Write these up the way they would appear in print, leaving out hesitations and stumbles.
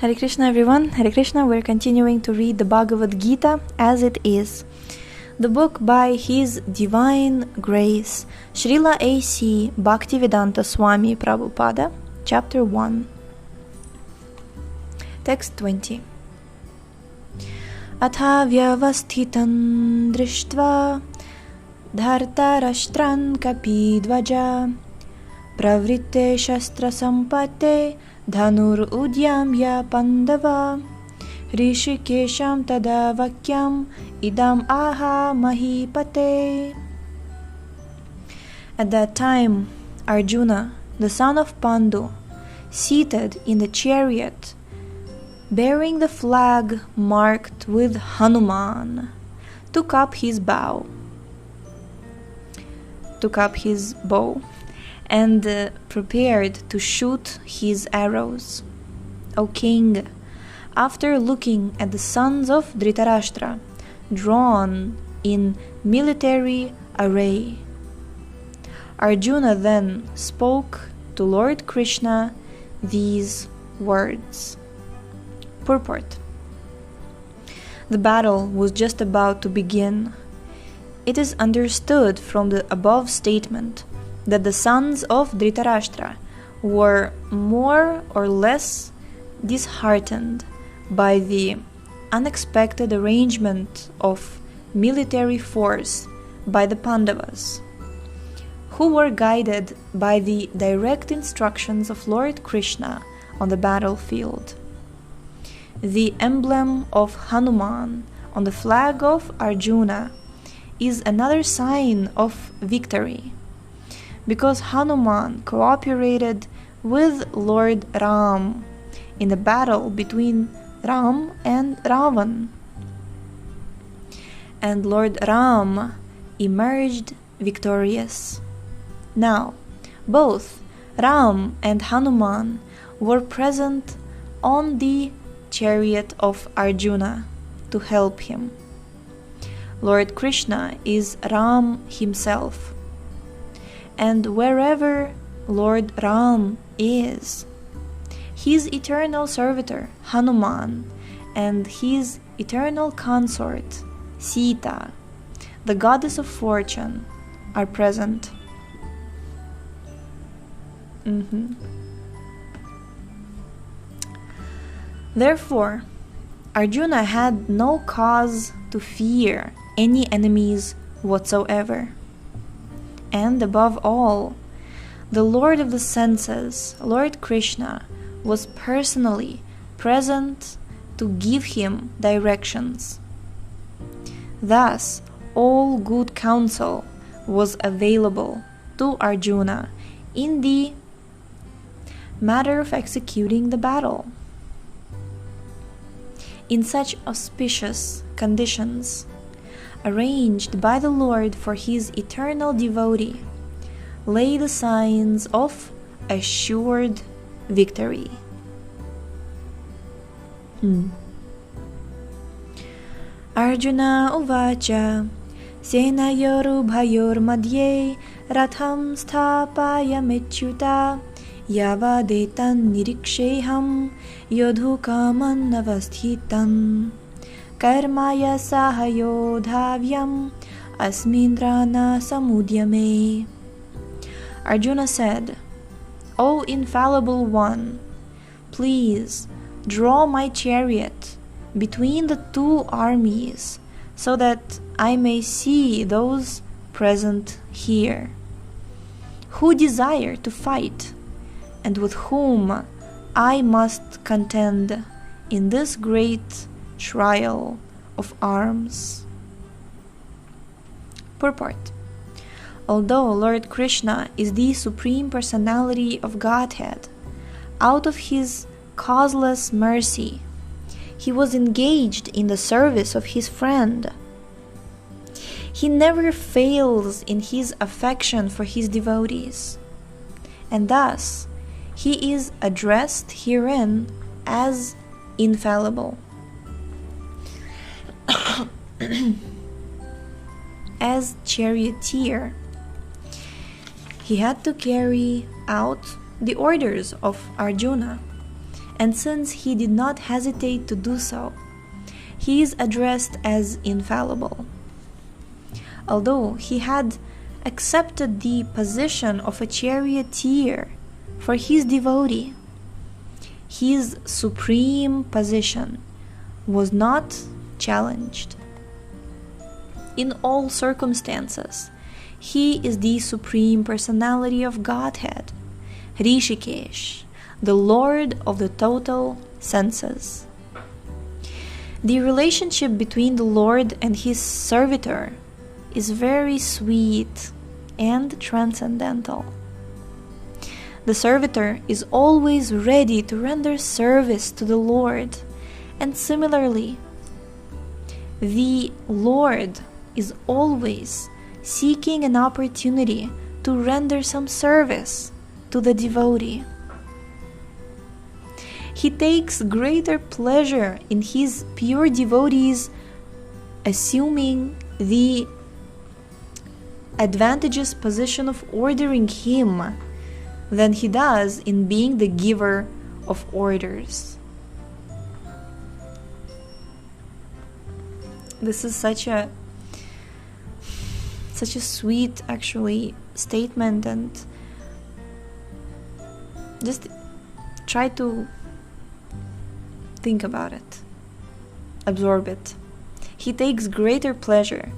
Hare Krishna everyone, Hare Krishna. We're continuing to read the Bhagavad Gita as it is. The book by His Divine Grace, Srila A.C. Bhaktivedanta Swami Prabhupada, Chapter 1. Text 20. Atha vyavasthitan drishtva dhartarashtran kapidvaja pravritte shastra sampate dhanur udyamya pandava rishikesham tada vakyam idam aha mahipate. At that time, Arjuna, the son of Pandu, seated in the chariot, bearing the flag marked with Hanuman, took up his bow and prepared to shoot his arrows. O king, after looking at the sons of Dhritarashtra drawn in military array, Arjuna then spoke to Lord Krishna these words. Purport. The battle was just about to begin. It is understood from the above statement that the sons of Dhritarashtra were more or less disheartened by the unexpected arrangement of military force by the Pandavas, who were guided by the direct instructions of Lord Krishna on the battlefield. The emblem of Hanuman on the flag of Arjuna is another sign of victory, because Hanuman cooperated with Lord Ram in the battle between Ram and Ravan, and Lord Ram emerged victorious. Now, both Ram and Hanuman were present on the chariot of Arjuna to help him. Lord Krishna is Ram himself, and wherever Lord Ram is, his eternal servitor Hanuman and his eternal consort Sita, the goddess of fortune, are present. Therefore, Arjuna had no cause to fear any enemies whatsoever. And above all, the Lord of the senses, Lord Krishna, was personally present to give him directions. Thus, all good counsel was available to Arjuna in the matter of executing the battle. In such auspicious conditions, arranged by the Lord for his eternal devotee, lay the signs of assured victory. Arjuna uvacha senayorubhayor madhye ratham sthapayamichyuta yavadetan niriksheham yodhukaman avasthitan karmaya sahayodhavyam asmindrana samudyame. Arjuna said, O infallible one, please draw my chariot between the two armies so that I may see those present here who desire to fight and with whom I must contend in this great trial of arms. Purport. Although Lord Krishna is the Supreme Personality of Godhead, out of his causeless mercy, he was engaged in the service of his friend. He never fails in his affection for his devotees, and thus he is addressed herein as infallible. As charioteer, he had to carry out the orders of Arjuna and since he did not hesitate to do so, he is addressed as infallible. Although he had accepted the position of a charioteer for his devotee, his supreme position was not challenged. In all circumstances, he is the supreme personality of Godhead, Rishikesh, the Lord of the total senses. The relationship between the Lord and his servitor is very sweet and transcendental. The servitor is always ready to render service to the Lord, and similarly, the Lord is always seeking an opportunity to render some service to the devotee. He takes greater pleasure in his pure devotees assuming the advantageous position of ordering him than he does in being the giver of orders. This is such a sweet, actually, statement, and just try to think about it, absorb it. He takes greater pleasure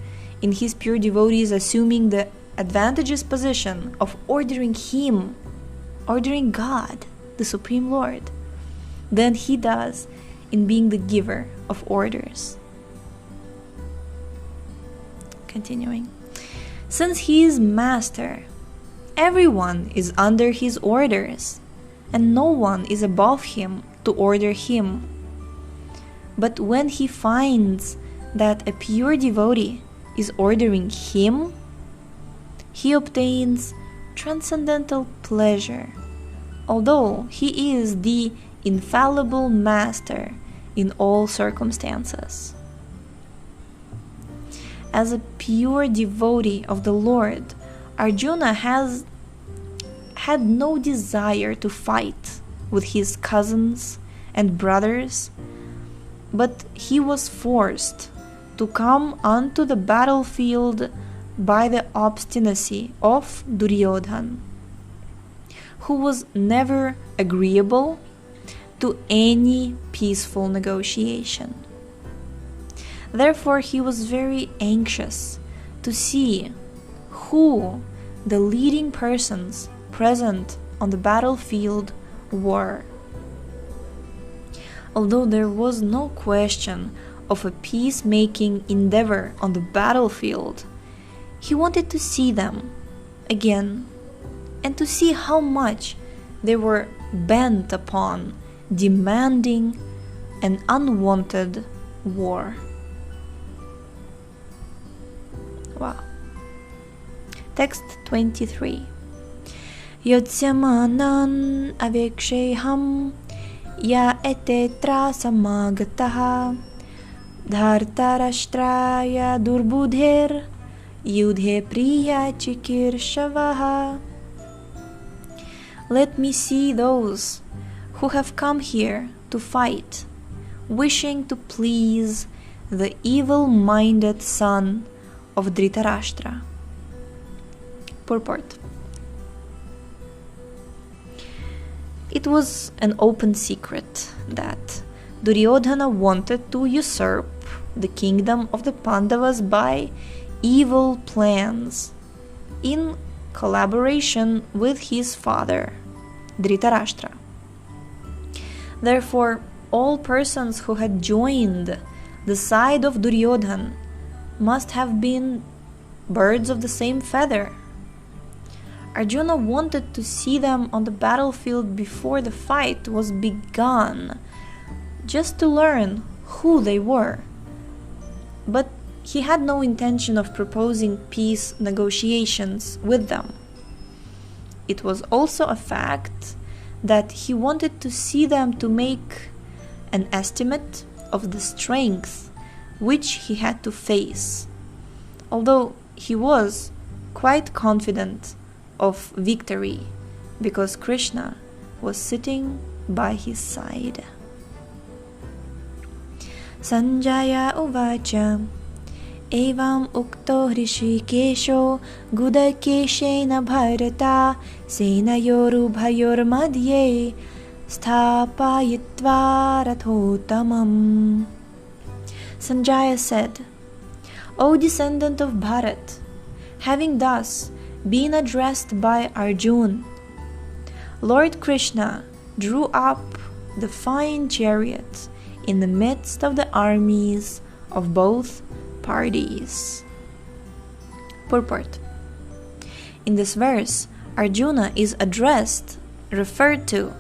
in his pure devotees assuming the advantageous position of ordering him, ordering God, the Supreme Lord, than he does in being the giver of orders. Continuing. Since he is master, everyone is under his orders, and no one is above him to order him. But when he finds that a pure devotee is ordering him, he obtains transcendental pleasure, although he is the infallible master in all circumstances. As a pure devotee of the Lord, Arjuna had no desire to fight with his cousins and brothers, but he was forced to come onto the battlefield by the obstinacy of Duryodhana, who was never agreeable to any peaceful negotiation. Therefore, he was very anxious to see who the leading persons present on the battlefield were. Although there was no question of a peacemaking endeavor on the battlefield, he wanted to see them again and to see how much they were bent upon demanding an unwanted war. Wow. Text 23. Yotsamanan aveksheham ya etetra samagataha dhartarashtraya durbudher yudhe priya chikirsavaha. Let me see those who have come here to fight, wishing to please the evil-minded son of Dhritarashtra. Purport. It was an open secret that Duryodhana wanted to usurp the kingdom of the Pandavas by evil plans in collaboration with his father, Dhritarashtra. Therefore, all persons who had joined the side of Duryodhana must have been birds of the same feather. Arjuna wanted to see them on the battlefield before the fight was begun, just to learn who they were. But he had no intention of proposing peace negotiations with them. It was also a fact that he wanted to see them to make an estimate of the strength which he had to face, although he was quite confident of victory because Krishna was sitting by his side. Sanjaya uvacha evam ukto hrishikesho gudakeshena bharata senayorubhayor madhye sthapayitva rathotamam. Sanjaya said, O descendant of Bharat, having thus been addressed by Arjuna, Lord Krishna drew up the fine chariot in the midst of the armies of both parties. Purport. In this verse, Arjuna is referred to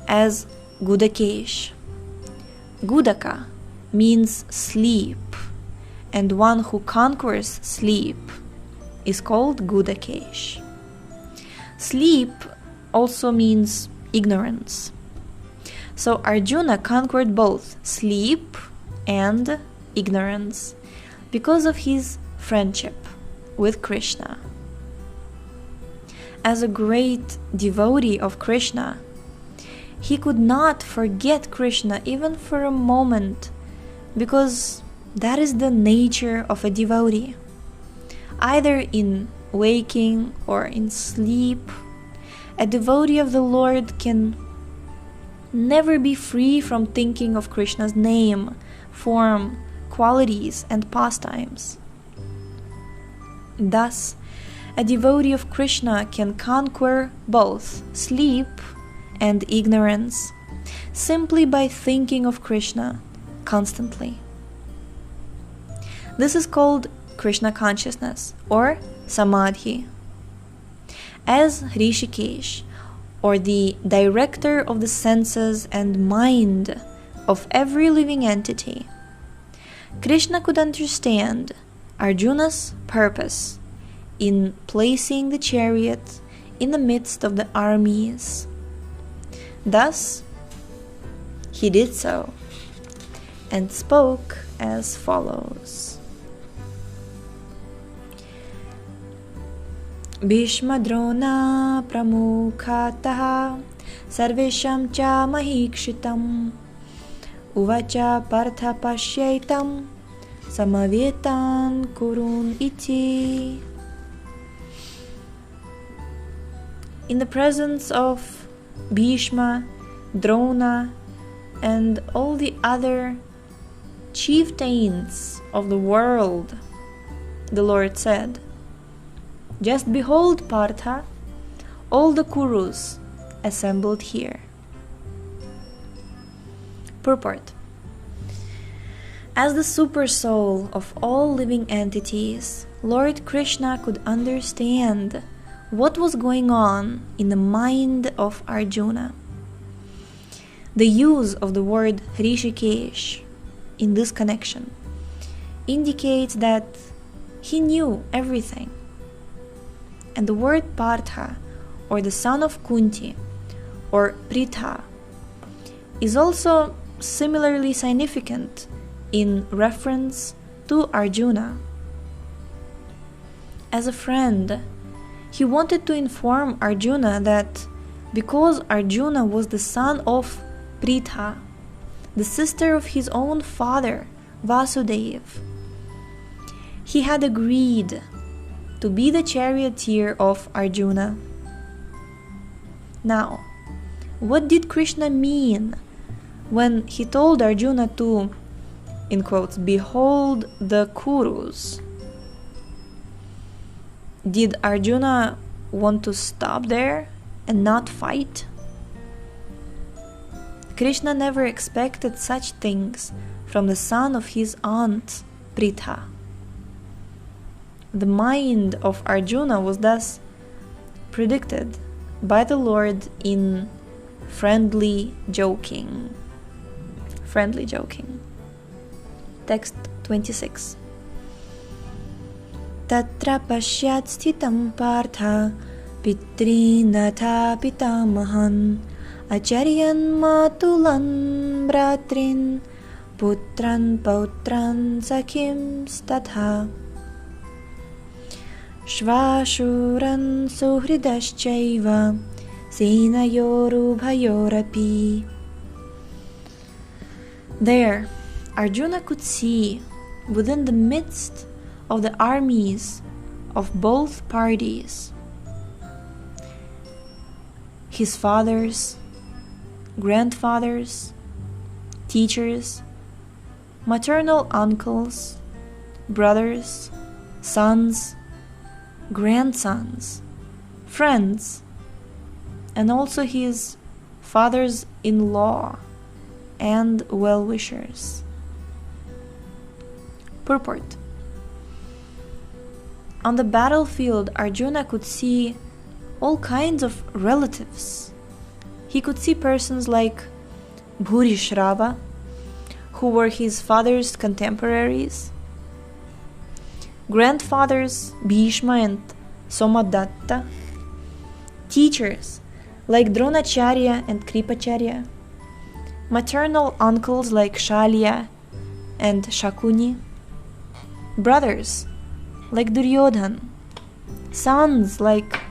as Gudakesh. Gudaka means sleep, and one who conquers sleep is called Gudakesh. Sleep also means ignorance. So Arjuna conquered both sleep and ignorance because of his friendship with Krishna. As a great devotee of Krishna, he could not forget Krishna even for a moment, because that is the nature of a devotee. Either in waking or in sleep, a devotee of the Lord can never be free from thinking of Krishna's name, form, qualities, and pastimes. Thus, a devotee of Krishna can conquer both sleep and ignorance simply by thinking of Krishna constantly. This is called Krishna consciousness or Samadhi. As Hrishikesh, or the director of the senses and mind of every living entity, Krishna could understand Arjuna's purpose in placing the chariot in the midst of the armies. Thus, he did so and spoke as follows. Bhishma Drona Pramukhataha Sarvesham cha Mahikshitam Uvacha Partha Pashyaitam Samavetan Kurun iti. In the presence of Bhishma, Drona, and all the other chieftains of the world, the Lord said, Just behold, Partha, all the Kurus assembled here. Purport. As the super soul of all living entities, Lord Krishna could understand what was going on in the mind of Arjuna. The use of the word Hrishikesh in this connection indicates that he knew everything. And the word Partha, or the son of Kunti, or Pritha, is also similarly significant in reference to Arjuna. As a friend, he wanted to inform Arjuna that because Arjuna was the son of Pritha, the sister of his own father, Vasudeva, he had agreed to be the charioteer of Arjuna. Now, what did Krishna mean when he told Arjuna to, in quotes, behold the Kurus? Did Arjuna want to stop there and not fight? Krishna never expected such things from the son of his aunt, Pritha. The mind of Arjuna was thus predicted by the Lord in friendly joking. Text 26. Tatra pashyat sthitam partha pitrinatha pitamahan acharyan matulan bratrin putran pautran sakhim statha Shvashuran suhridaschaiva senayorubhayorapi There, Arjuna could see within the midst of the armies of both parties his fathers, grandfathers, teachers, maternal uncles, brothers, sons, grandsons, friends, and also his fathers-in-law and well-wishers. Purport. On the battlefield, Arjuna could see all kinds of relatives. He could see persons like Bhurishrava, who were his father's contemporaries, grandfathers Bhishma and Somadatta, teachers like Dronacharya and Kripacharya, maternal uncles like Shalya and Shakuni, brothers like Duryodhan, sons like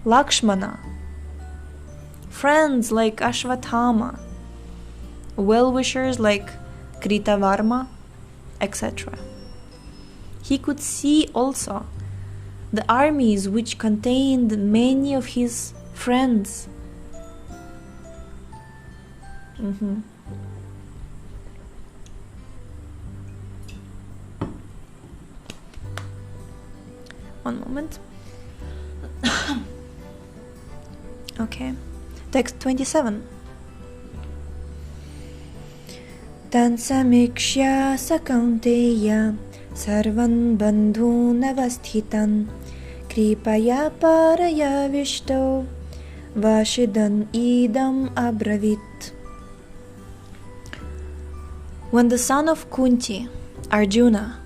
Lakshmana, friends like Ashvathama, well-wishers like Kritavarma, etc. He could see also the armies which contained many of his friends. One moment. Okay. Text 27. Tan samikshya sakaunteya sarvan bandhun avasthitan kripaya paraya vishto vashidan idam abravit. When the son of Kunti, Arjuna,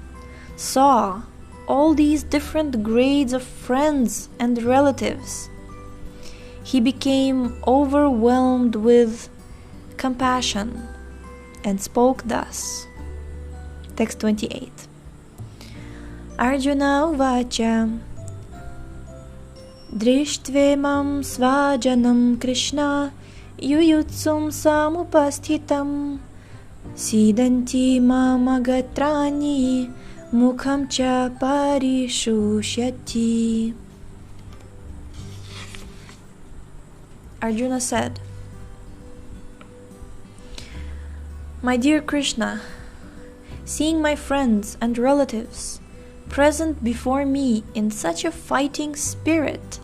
saw all these different grades of friends and relatives, he became overwhelmed with compassion and spoke thus. Text 28. Arjuna uvacha drishtve svajanam Krishna yuyutsum samupasthitam sidanti mamagatrani mukham cha parishushati. Arjuna said, My dear Krishna, seeing my friends and relatives present before me in such a fighting spirit,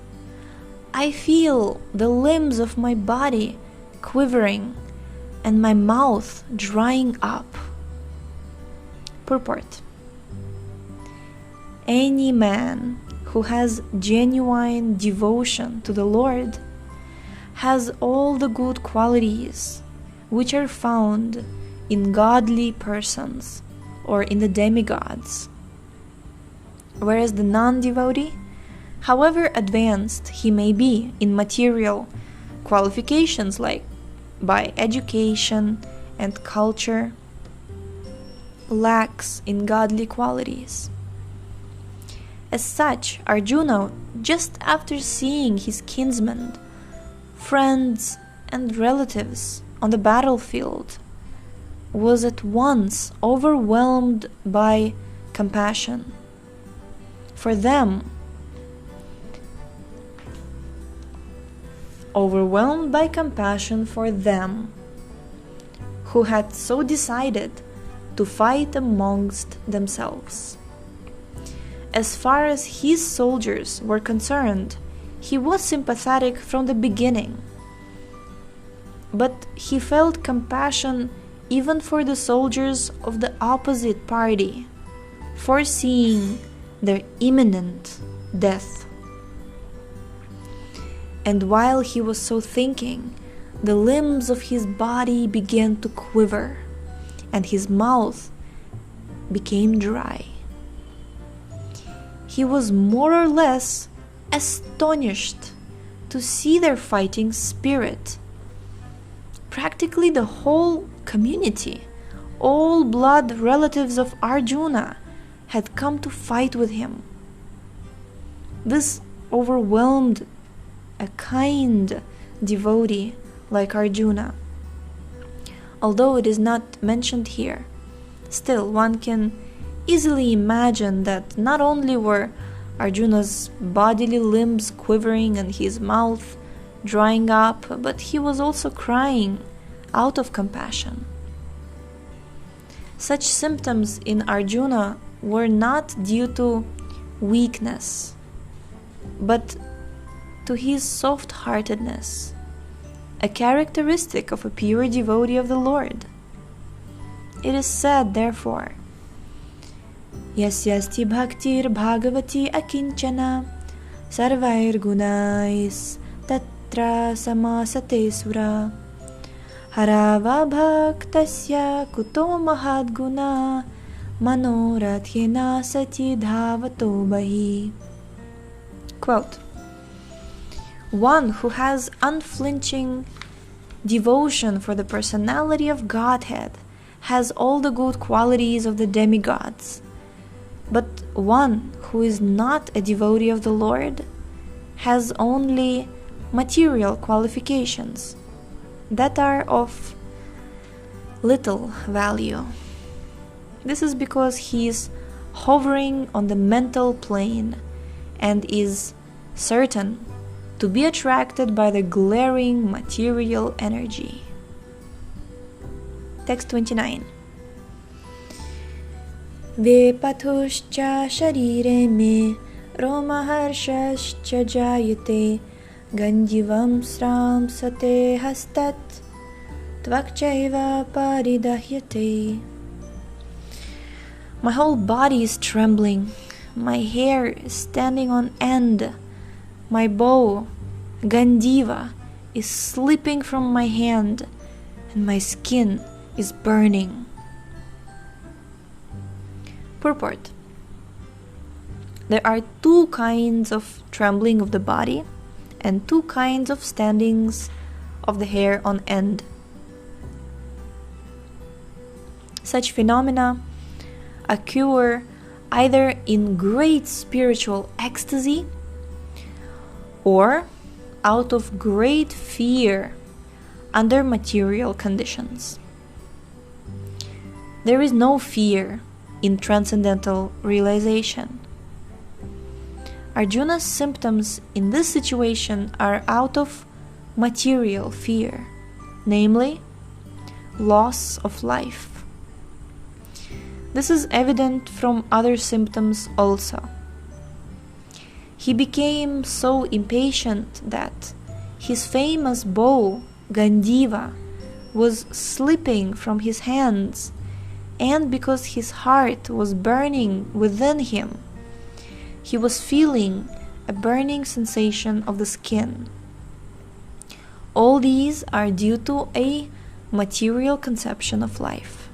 I feel the limbs of my body quivering and my mouth drying up. Purport. Any man who has genuine devotion to the Lord has all the good qualities which are found in godly persons or in the demigods, whereas the non-devotee, however advanced he may be in material qualifications like by education and culture, lacks in godly qualities. As such, Arjuna, just after seeing his kinsmen, friends and relatives on the battlefield, was at once overwhelmed by compassion for them, who had so decided to fight amongst themselves. As far as his soldiers were concerned, he was sympathetic from the beginning, but he felt compassion even for the soldiers of the opposite party, foreseeing their imminent death. And while he was so thinking, the limbs of his body began to quiver, and his mouth became dry. He was more or less astonished to see their fighting spirit. Practically the whole community, all blood relatives of Arjuna, had come to fight with him. This overwhelmed a kind devotee like Arjuna. although it is not mentioned here. Still, one can easily imagine that not only were Arjuna's bodily limbs quivering and his mouth drying up, but he was also crying out of compassion. Such symptoms in Arjuna were not due to weakness, but to his soft-heartedness, a characteristic of a pure devotee of the Lord. It is said, therefore, Yasyasti bhaktir bhagavati akinchana sarvair gunais tatra samasate sura harava bhaktasya kuto mahadguna manorathena sati dhavato bahi. Quote, one who has unflinching devotion for the personality of Godhead has all the good qualities of the demigods, but one who is not a devotee of the Lord has only material qualifications that are of little value. This is because he is hovering on the mental plane and is certain to be attracted by the glaring material energy. Text 29. Vepatushcha sharire me romaharshascha jayate gandivam sram sate hastat tvakchaiva paridahyate. My whole body is trembling, my hair is standing on end, my bow, Gandiva, is slipping from my hand, and my skin is burning. Purport. There are two kinds of trembling of the body and two kinds of standings of the hair on end. Such phenomena occur either in great spiritual ecstasy or out of great fear under material conditions. There is no fear in transcendental realization. Arjuna's symptoms in this situation are out of material fear, namely, loss of life. This is evident from other symptoms also. He became so impatient that his famous bow, Gandiva, was slipping from his hands, and because his heart was burning within him, he was feeling a burning sensation of the skin. All these are due to a material conception of life.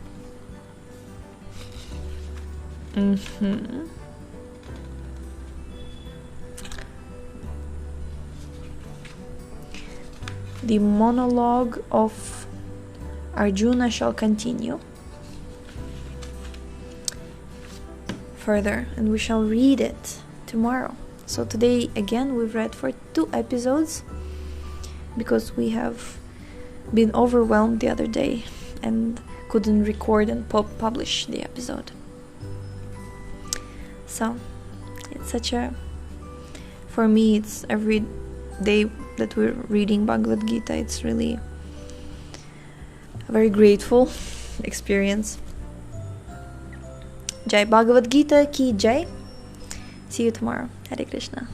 The monologue of Arjuna shall continue further, and we shall read it tomorrow. So today again we've read for 2 episodes because we have been overwhelmed the other day and couldn't record and publish the episode. So it's for me it's every day that we're reading Bhagavad Gita, it's really a very grateful experience. Jai Bhagavad Gita ki Jai. See you tomorrow. Hare Krishna.